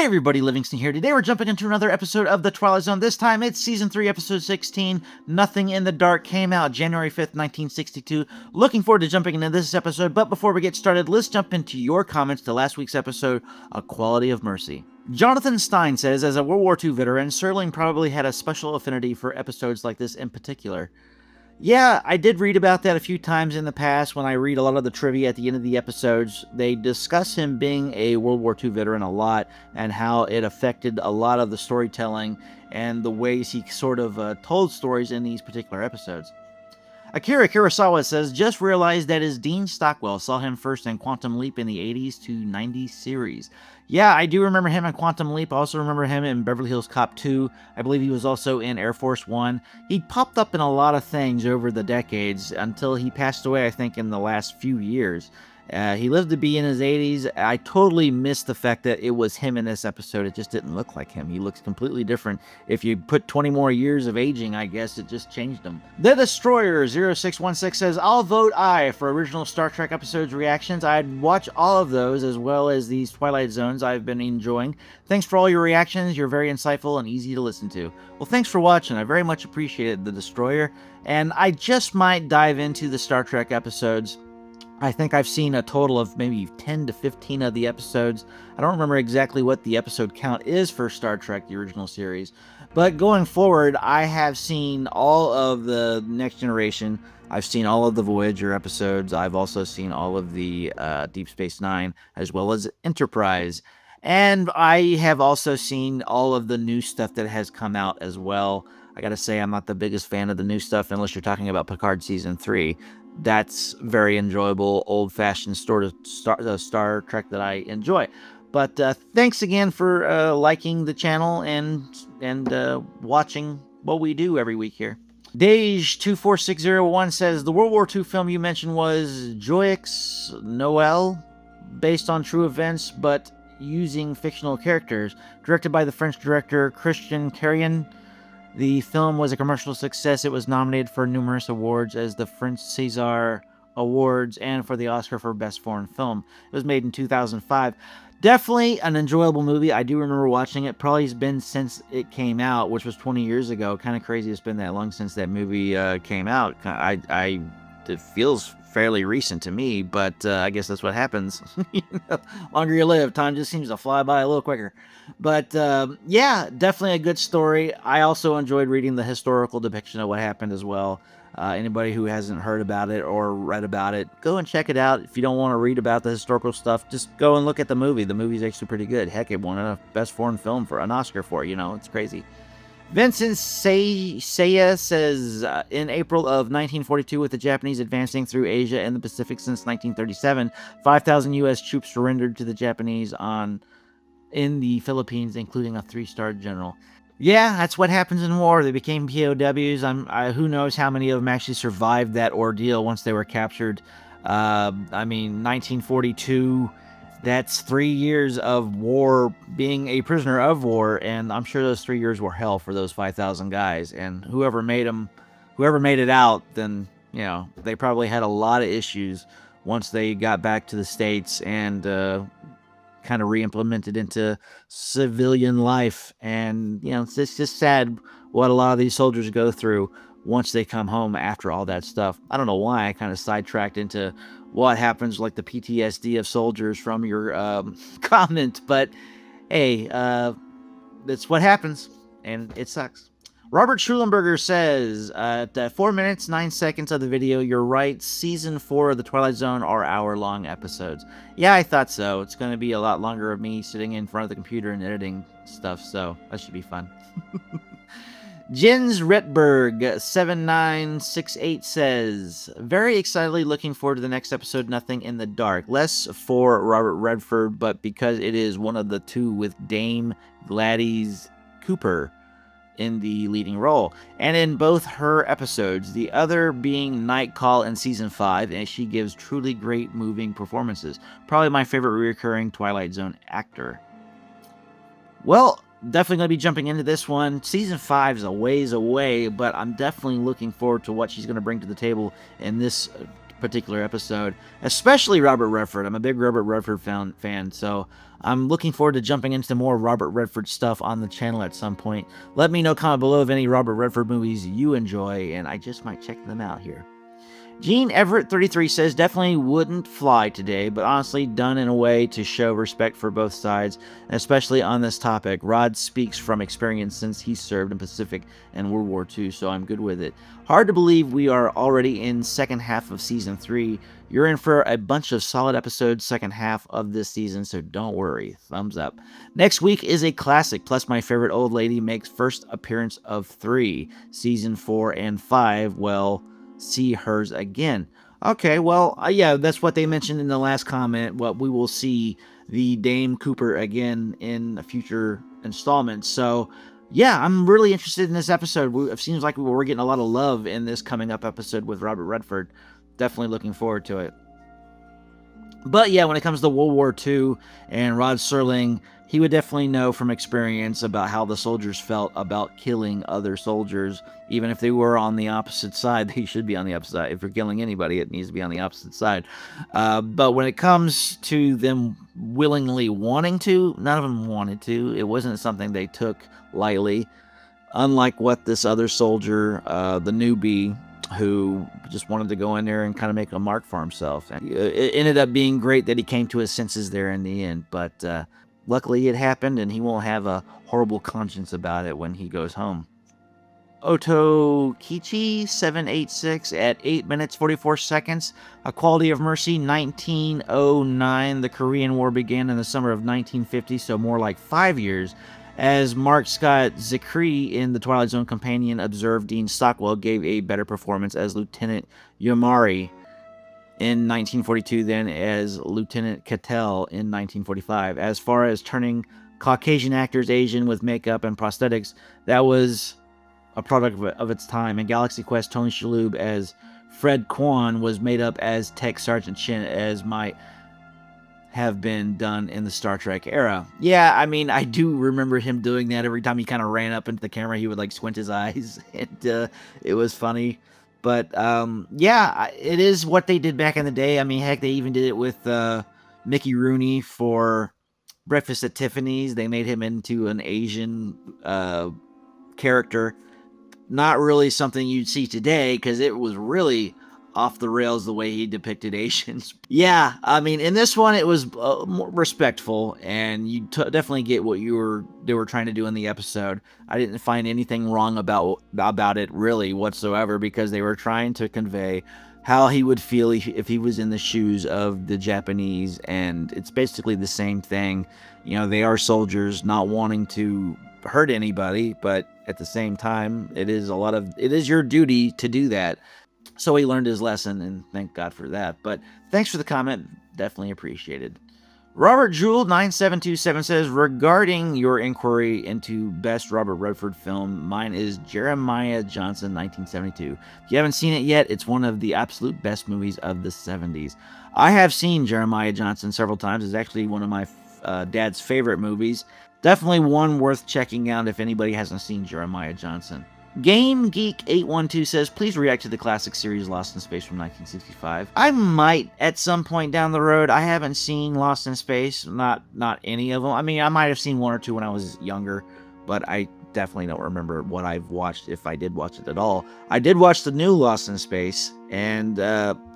Hey everybody, Livingston here. Today we're jumping into another episode of the Twilight Zone. This time it's Season 3, Episode 16, Nothing in the Dark. Came out January 5th, 1962. Looking forward to jumping into this episode, but before we get started, let's jump into your comments to last week's episode, A Quality of Mercy. Jonathan Stein says, as a World War II veteran, Serling probably had a special affinity for episodes like this in particular. Yeah, I did read about that a few times in the past when I read a lot of the trivia at the end of the episodes. They discuss him being a World War II veteran a lot and how it affected a lot of the storytelling and the ways he sort of told stories in these particular episodes. Akira Kurosawa says, just realized that his Dean Stockwell saw him first in Quantum Leap in the 80s to 90s series. Yeah, I do remember him in Quantum Leap. I also remember him in Beverly Hills Cop 2. I believe he was also in Air Force One. He popped up in a lot of things over the decades until he passed away, I think, in the last few years. He lived to be in his 80s. I totally missed the fact that it was him in this episode. It just didn't look like him. He looks completely different. If you put 20 more years of aging, I guess it just changed him. The Destroyer 0616 says, I'll vote aye for original Star Trek episodes reactions. I'd watch all of those as well as these Twilight Zones I've been enjoying. Thanks for all your reactions. You're very insightful and easy to listen to. Well, thanks for watching. I very much appreciated The Destroyer. And I just might dive into the Star Trek episodes. I think I've seen a total of maybe 10 to 15 of the episodes. I don't remember exactly what the episode count is for Star Trek, the original series. But going forward, I have seen all of the Next Generation. I've seen all of the Voyager episodes. I've also seen all of the Deep Space Nine, as well as Enterprise. And I have also seen all of the new stuff that has come out as well. I gotta say, I'm not the biggest fan of the new stuff unless you're talking about Picard Season 3. That's very enjoyable, old-fashioned sort of Star Trek that I enjoy. But thanks again for liking the channel and watching what we do every week here. Dage24601 says, the World War II film you mentioned was Joyeux Noel, based on true events, but using fictional characters, directed by the French director Christian Carion. The film was a commercial success. It was nominated for numerous awards as the French César Awards and for the Oscar for Best Foreign Film. It was made in 2005. Definitely an enjoyable movie. I do remember watching it. Probably has been since it came out, which was 20 years ago. Kind of crazy it's been that long since that movie came out. It feels fairly recent to me, but I guess that's what happens. Longer you live, time just seems to fly by a little quicker. But yeah, definitely a good story. I also enjoyed reading the historical depiction of what happened as well. Anybody who hasn't heard about it or read about it, go and check it out. If you don't want to read about the historical stuff, just go and look at the movie. The movie's actually pretty good. Heck, it won a Best Foreign Film for an Oscar for it. It's crazy. Vincent Seiya says, in April of 1942, with the Japanese advancing through Asia and the Pacific since 1937, 5,000 U.S. troops surrendered to the Japanese in the Philippines, including a 3-star general. Yeah, that's what happens in war. They became POWs. Who knows how many of them actually survived that ordeal once they were captured. 1942... That's 3 years of war, being a prisoner of war, and I'm sure those 3 years were hell for those 5,000 guys. And whoever made it out, then, they probably had a lot of issues once they got back to the States and kind of re-implemented into civilian life. And, it's just sad what a lot of these soldiers go through once they come home after all that stuff. I don't know why I kind of sidetracked into what happens, like the PTSD of soldiers from your comment, but hey, that's what happens, and it sucks. Robert Schulenberger says, at 4 minutes, 9 seconds of the video, you're right, Season 4 of The Twilight Zone are hour-long episodes. Yeah, I thought so. It's going to be a lot longer of me sitting in front of the computer and editing stuff, so that should be fun. Jens Retberg 7968 says, very excitedly looking forward to the next episode, Nothing in the Dark. Less for Robert Redford, but because it is one of the two with Dame Gladys Cooper in the leading role. And in both her episodes, the other being Night Call in Season 5, and she gives truly great moving performances. Probably my favorite recurring Twilight Zone actor. Well, definitely going to be jumping into this one. Season 5 is a ways away, but I'm definitely looking forward to what she's going to bring to the table in this particular episode, especially Robert Redford. I'm a big Robert Redford fan, so I'm looking forward to jumping into more Robert Redford stuff on the channel at some point. Let me know, comment below of any Robert Redford movies you enjoy, and I just might check them out here. Gene Everett 33 says, definitely wouldn't fly today, but honestly done in a way to show respect for both sides, especially on this topic. Rod speaks from experience since he served in Pacific and World War II, so I'm good with it. Hard to believe we are already in second half of season 3. You're in for a bunch of solid episodes second half of this season, so don't worry. Thumbs up. Next week is a classic, plus my favorite old lady makes first appearance of 3. Season 4 and 5, well, see hers again. Okay, well, yeah, that's what they mentioned in the last comment. What we will see the Dame Cooper again in a future installment. So, yeah, I'm really interested in this episode. It seems like we're getting a lot of love in this coming up episode with Robert Redford. Definitely looking forward to it. But yeah, when it comes to World War II and Rod Serling, he would definitely know from experience about how the soldiers felt about killing other soldiers. Even if they were on the opposite side, they should be on the opposite side. If you're killing anybody, it needs to be on the opposite side. But when it comes to them willingly wanting to, none of them wanted to. It wasn't something they took lightly. Unlike what this other soldier, the newbie, who just wanted to go in there and kind of make a mark for himself. And it ended up being great that he came to his senses there in the end, but luckily it happened, and he won't have a horrible conscience about it when he goes home. Otokichi 786 at 8 minutes 44 seconds. A Quality of Mercy 1909. The Korean War began in the summer of 1950, so more like 5 years. As Mark Scott Zicree in the Twilight Zone companion observed, Dean Stockwell gave a better performance as Lieutenant Yomari in 1942 than as Lieutenant Cattell in 1945. As far as turning Caucasian actors Asian with makeup and prosthetics, that was a product of its time. In Galaxy Quest, Tony Shalhoub as Fred Kwan was made up as Tech Sergeant Chin, as might have been done in the Star Trek era. Yeah, I mean, I do remember him doing that. Every time he kind of ran up into the camera, he would like squint his eyes, and it was funny. But yeah, it is what they did back in the day. I mean, heck, they even did it with Mickey Rooney for Breakfast at Tiffany's. They made him into an Asian character. Not really something you'd see today, because it was really off the rails the way he depicted Asians. Yeah, I mean, in this one, it was more respectful, and you definitely get what they were trying to do in the episode. I didn't find anything wrong about it really whatsoever, because they were trying to convey how he would feel if he was in the shoes of the Japanese, and it's basically the same thing. You know, they are soldiers not wanting to hurt anybody, but at the same time, it is your duty to do that. So he learned his lesson, and thank God for that. But thanks for the comment. Definitely appreciated. Robert Jewell 9727 says, regarding your inquiry into best Robert Redford film, mine is Jeremiah Johnson 1972. If you haven't seen it yet, it's one of the absolute best movies of the 70s. I have seen Jeremiah Johnson several times. It's actually one of my dad's favorite movies. Definitely one worth checking out if anybody hasn't seen Jeremiah Johnson. Game Geek 812 says, please react to the classic series Lost in Space from 1965. I might at some point down the road. I haven't seen Lost in Space, not any of them. I mean, I might have seen one or two when I was younger, but I definitely don't remember what I've watched, if I did watch it at all. I did watch the new Lost in Space, and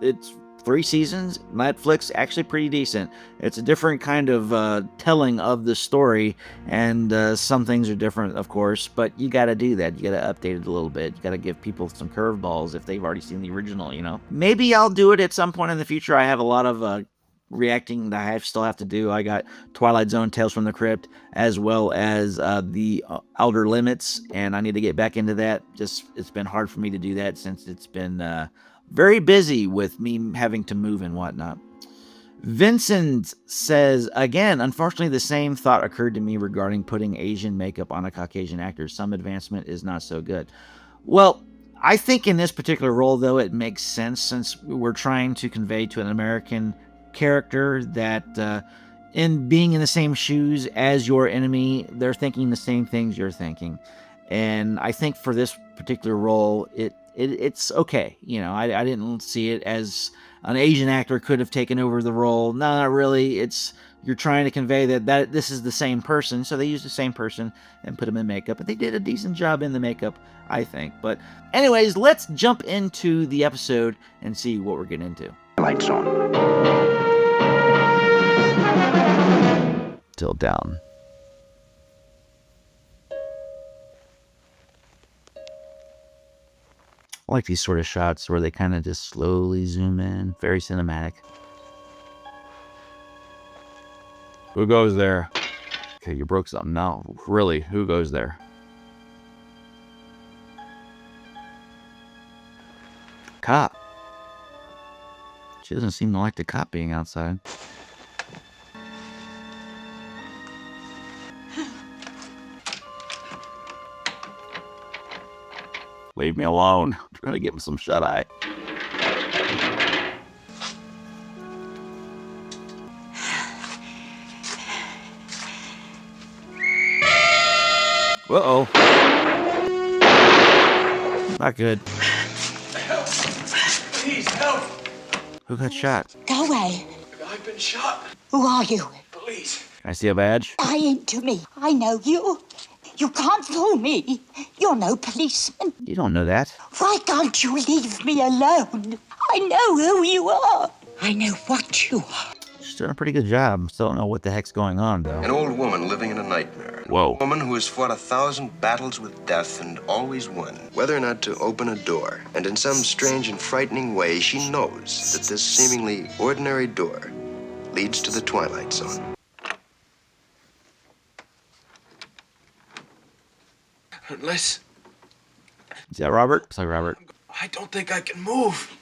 it's 3 seasons. Netflix, actually pretty decent. It's a different kind of telling of the story, and some things are different, of course, but you gotta do that. You gotta update it a little bit. You gotta give people some curveballs if they've already seen the original, you know? Maybe I'll do it at some point in the future. I have a lot of reacting that I still have to do. I got Twilight Zone, Tales from the Crypt, as well as the Outer Limits, and I need to get back into that. Just, it's been hard for me to do that since it's been very busy with me having to move and whatnot. Vincent says, again, unfortunately, the same thought occurred to me regarding putting Asian makeup on a Caucasian actor. Some advancement is not so good. Well, I think in this particular role, though, it makes sense, since we're trying to convey to an American character that in being in the same shoes as your enemy, they're thinking the same things you're thinking. And I think for this particular role, it it's okay. I didn't see it as an Asian actor could have taken over the role. No, not really. You're trying to convey that this is the same person, so they used the same person and put him in makeup, and they did a decent job in the makeup, I think. But anyways, let's jump into the episode and see what we're getting into. Twilight Zone. Tilt down. I like these sort of shots where they kind of just slowly zoom in. Very cinematic. Who goes there? Okay, you broke something. No, really, who goes there? Cop. She doesn't seem to like the cop being outside. Leave me alone. I'm trying to give him some shut-eye. Uh-oh. Not good. Help! Please, help! Who got shot? Go away. I've been shot. Who are you? Police. Can I see a badge? Lying to me. I know you. You can't fool me. You're no policeman. You don't know that. Why can't you leave me alone? I know who you are. I know what you are. She's doing a pretty good job. Still don't know what the heck's going on, though. An old woman living in a nightmare. Whoa. A woman who has fought 1,000 battles with death and always won. Whether or not to open a door. And in some strange and frightening way, she knows that this seemingly ordinary door leads to the Twilight Zone. Unless Is that Robert? Sorry, Robert. I don't think I can move.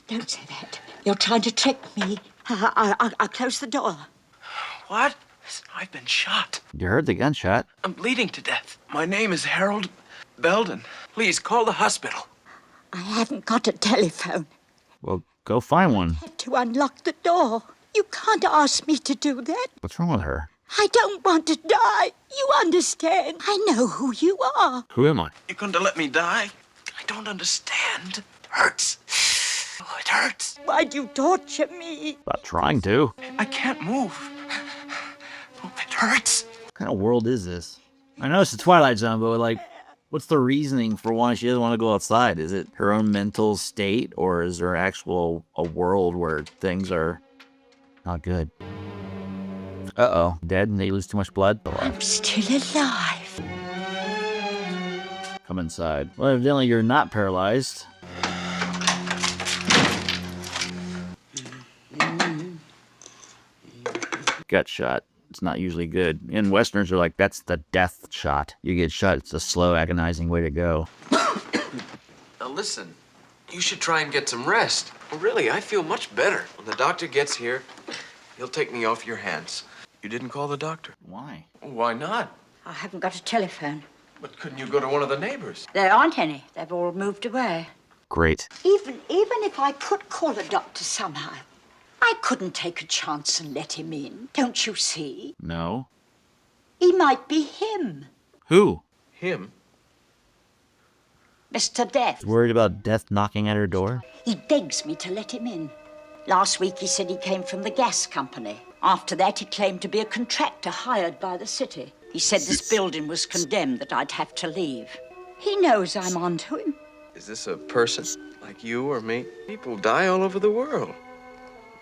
Don't say that. You're trying to trick me. I'll close the door. What? I've been shot. You heard the gunshot. I'm bleeding to death. My name is Harold Belden. Please call the hospital. I haven't got a telephone. Well, go find one. To unlock the door. You can't ask me to do that. What's wrong with her? I don't want to die. You understand? I know who you are. Who am I? You're going to let me die? I don't understand. Hurts. Oh, it hurts. Why'd you torture me? About trying to. I can't move. Oh, it hurts. What kind of world is this? I know it's the Twilight Zone, but like, what's the reasoning for why she doesn't want to go outside? Is it her own mental state, or is there actual a world where things are not good? Uh-oh. Dead and they lose too much blood? I'm still alive. Come inside. Well, evidently you're not paralyzed. Gut shot. It's not usually good. In Westerns, they're like, that's the death shot. You get shot, it's a slow, agonizing way to go. Now listen, you should try and get some rest. Well, really, I feel much better. When the doctor gets here, he'll take me off your hands. You didn't call the doctor. Why? Why not? I haven't got a telephone. But couldn't you go to one of the neighbors? There aren't any. They've all moved away. Great. Even if I could call a doctor somehow, I couldn't take a chance and let him in. Don't you see? No. He might be him, Who? Him? Mr. Death. Worried about death knocking at her door? He begs me to let him in. Last week he said he came from the gas company. After that, he claimed to be a contractor hired by the city. He said this building was condemned, that I'd have to leave. He knows I'm onto him. Is this a person like you or me? People die all over the world.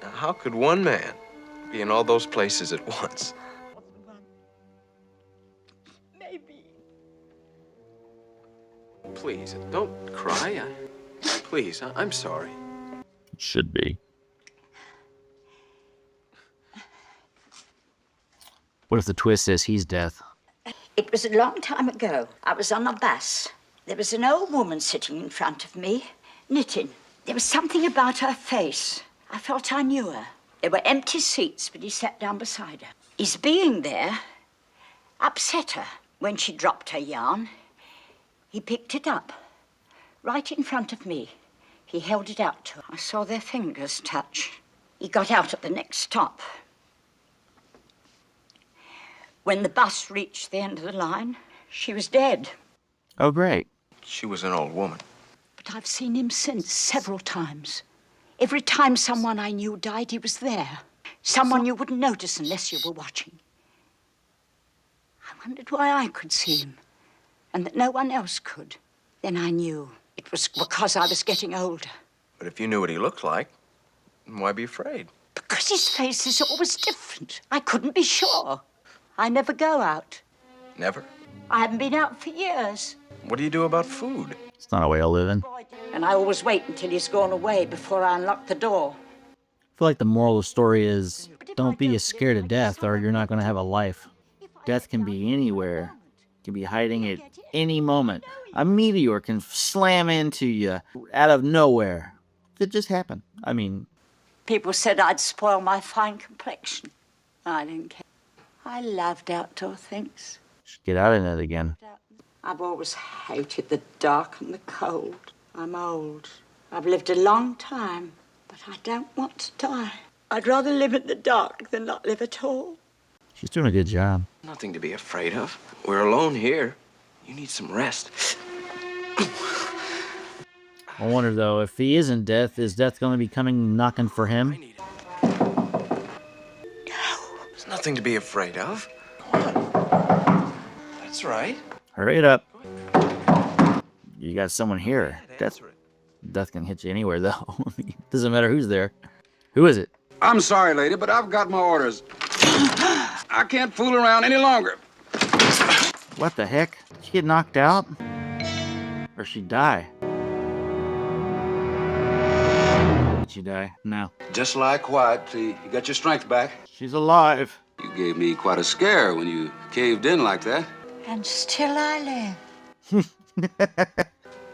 Now, how could one man be in all those places at once? Maybe. Please, don't cry. Please, I'm sorry. It should be. What if the twist is he's death? It was a long time ago. I was on a bus. There was an old woman sitting in front of me, knitting. There was something about her face. I felt I knew her. There were empty seats, but he sat down beside her. His being there upset her. When she dropped her yarn, he picked it up, right in front of me. He held it out to her. I saw their fingers touch. He got out at the next stop. When the bus reached the end of the line, she was dead. Oh, great. She was an old woman. But But I've seen him since, several times. Every time someone I knew died, he was there. Someone you wouldn't notice unless you were watching. I wondered why I could see him, and that no one else could. Then I knew it was because I was getting older. But if you knew what he looked like, why be afraid? Because his face is always different. I couldn't be sure. I never go out. Never? I haven't been out for years. What do you do about food? It's not a way of living. And I always wait until he's gone away before I unlock the door. I feel like the moral of the story is don't be scared of death or you're not going to have a life. Death can be anywhere. It can be hiding at any moment. A meteor can slam into you out of nowhere. It just happened. I mean... People said I'd spoil my fine complexion. I didn't care. I loved outdoor things. Just get out in it again. I've always hated the dark and the cold. I'm old. I've lived a long time, but I don't want to die. I'd rather live in the dark than not live at all. She's doing a good job. Nothing to be afraid of. We're alone here. You need some rest. I wonder, though, if he isn't death, is death going to be coming knocking for him? I need it. There's nothing to be afraid of. Come on. That's right. Hurry it up. You got someone here. Death can hit you anywhere, though. Doesn't matter who's there. Who is it? I'm sorry, lady, but I've got my orders. I can't fool around any longer. What the heck? Did she get knocked out? Or she die? Did she die? No. Just lie quiet till you got your strength back. She's alive. You gave me quite a scare when you caved in like that. And still I live.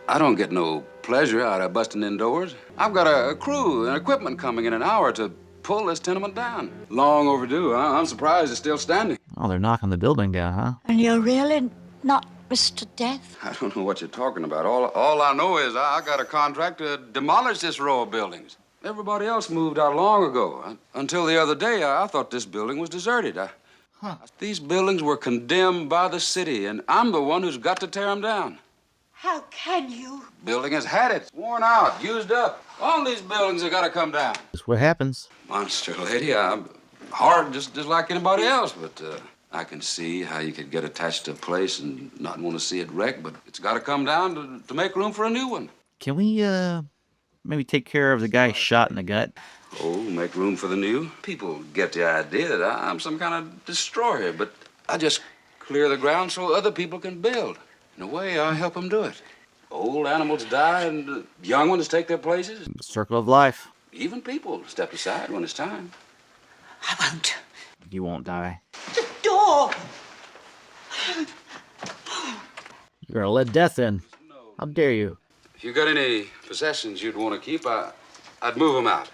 I don't get no pleasure out of busting indoors. I've got a crew and equipment coming in an hour to pull this tenement down. Long overdue. I'm surprised it's still standing. Oh, they're knocking the building down, huh? And you're really not Mr. Death? I don't know what you're talking about. All I know is I got a contract to demolish this row of buildings. Everybody else moved out long ago. Until the other day, I thought this building was deserted. These buildings were condemned by the city, and I'm the one who's got to tear them down. How can you? Building has had it. Worn out, used up. All these buildings have got to come down. That's what happens. Monster lady, I'm hard just like anybody else, but I can see how you could get attached to a place and not want to see it wrecked, but it's got to come down to make room for a new one. Can we, maybe take care of the guy shot in the gut? Oh, make room for the new? People get the idea that I'm some kind of destroyer, but I just clear the ground so other people can build. In a way, I help them do it. Old animals die and young ones take their places. Circle of life. Even people step aside when it's time. I won't. You won't die. The door! You're gonna let death in. How dare you? If you got any possessions you'd want to keep, I'd move them out.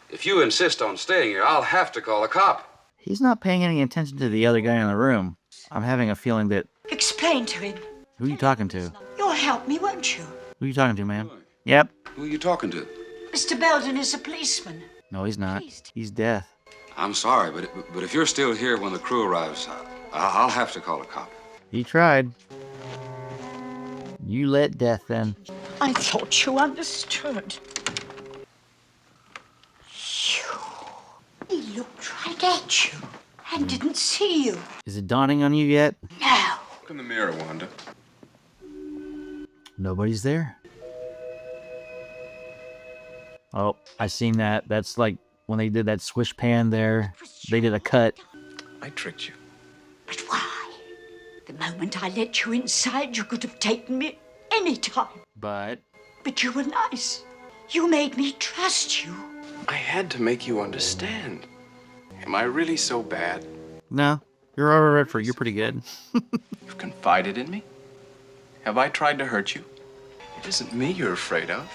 If you insist on staying here, I'll have to call a cop. He's not paying any attention to the other guy in the room. I'm having a feeling that... Explain to him. Who are you talking to? You'll help me, won't you? Who are you talking to, ma'am? Yep. Who are you talking to? Mr. Belden is a policeman. No, he's not. He's death. I'm sorry, but if you're still here when the crew arrives, I'll have to call a cop. He tried. You let death in. I thought you understood. He looked right at you and didn't see you. Is it dawning on you yet? No. Look in the mirror, Wanda. Nobody's there. Oh, I seen that. That's like when they did that swish pan there. They did a cut. I tricked you. But why? The moment I let you inside, you could have taken me any time. But But you were nice. You made me trust you. I had to make you understand. Am I really so bad? no, you're Robert Redford. You're pretty good. You've confided in me? Have I tried to hurt you? It isn't me you're afraid of.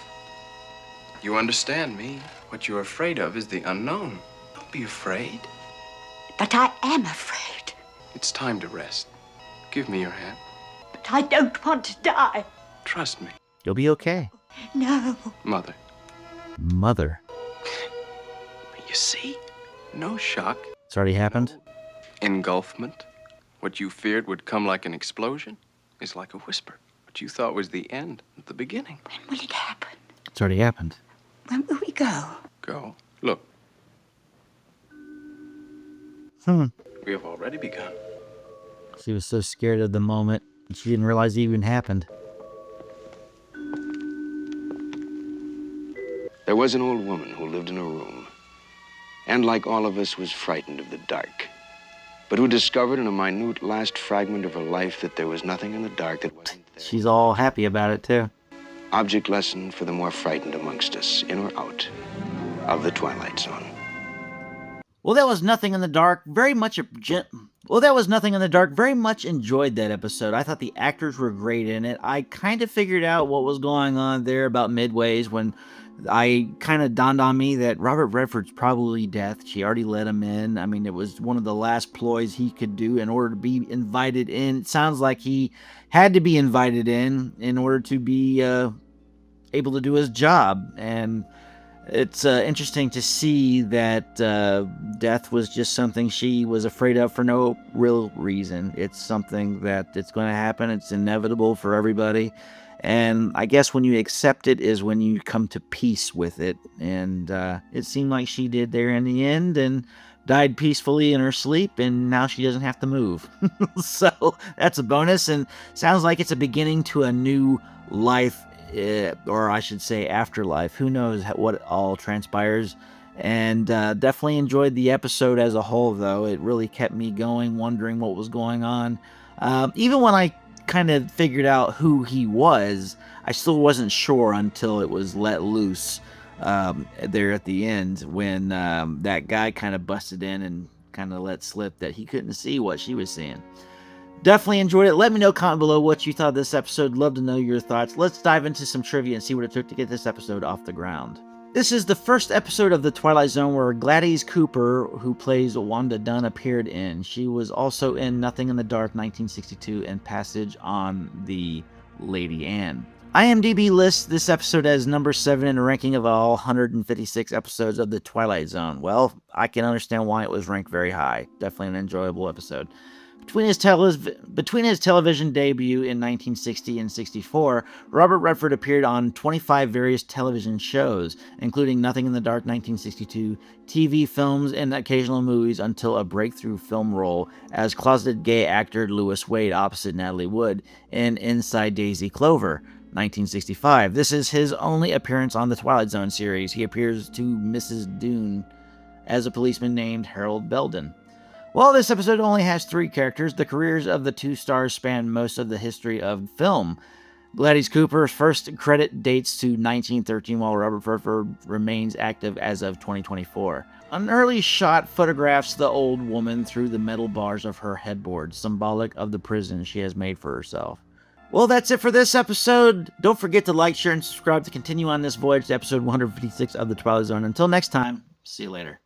You understand me. What you're afraid of is the unknown. Don't be afraid. But I am afraid. It's time to rest. Give me your hand. But I don't want to die. Trust me, You'll be okay. No. Mother. Mother. You see? No shock. It's already happened. Engulfment. What you feared would come like an explosion is like a whisper. What you thought was the end, the beginning. When will it happen? It's already happened. When will we go? Go. Look, Hmm. we have already begun. She was so scared of the moment, she didn't realize it even happened. There was an old woman who lived in a room, and like all of us was frightened of the dark, but who discovered in a minute last fragment of her life that there was nothing in the dark that wasn't there. She's all happy about it, too. Object lesson for the more frightened amongst us, in or out of the Twilight Zone. Well, that was Nothing in the Dark. Very much enjoyed that episode. I thought the actors were great in it. I kind of figured out what was going on there about midways when I kind of dawned on me that Robert Redford's probably dead. She already let him in. I mean, it was one of the last ploys he could do in order to be invited in. It sounds like he had to be invited in order to be able to do his job. And it's interesting to see that death was just something she was afraid of for no real reason. It's something that it's going to happen. It's inevitable for everybody. And I guess when you accept it is when you come to peace with it. And it seemed like she did there in the end and died peacefully in her sleep. And now she doesn't have to move. So that's a bonus. And sounds like it's a beginning to a new life. Or I should say afterlife. Who knows what all transpires. And definitely enjoyed the episode as a whole, though. It really kept me going, wondering what was going on. Even when I kind of figured out who he was, I still wasn't sure until it was let loose there at the end when that guy kind of busted in and kind of let slip that he couldn't see what she was seeing. Definitely enjoyed it. Let me know, comment below what you thought of this episode. Love to know your thoughts. Let's dive into some trivia and see what it took to get this episode off the ground. This is the first episode of The Twilight Zone where Gladys Cooper, who plays Wanda Dunn, appeared in. She was also in Nothing in the Dark 1962 and Passage on the Lady Anne. IMDb lists this episode as number 7 in a ranking of all 156 episodes of The Twilight Zone. Well, I can understand why it was ranked very high. Definitely an enjoyable episode. Between his television debut in 1960 and 64, Robert Redford appeared on 25 various television shows, including Nothing in the Dark 1962, TV films, and occasional movies until a breakthrough film role as closeted gay actor Louis Wade opposite Natalie Wood in Inside Daisy Clover, 1965. This is his only appearance on the Twilight Zone series. He appears to Mrs. Doone as a policeman named Harold Belden. Well, this episode only has 3 characters. The careers of the 2 stars span most of the history of film. Gladys Cooper's first credit dates to 1913, while Robert Redford remains active as of 2024. An early shot photographs the old woman through the metal bars of her headboard, symbolic of the prison she has made for herself. Well, that's it for this episode. Don't forget to like, share, and subscribe to continue on this voyage to episode 156 of The Twilight Zone. Until next time, see you later.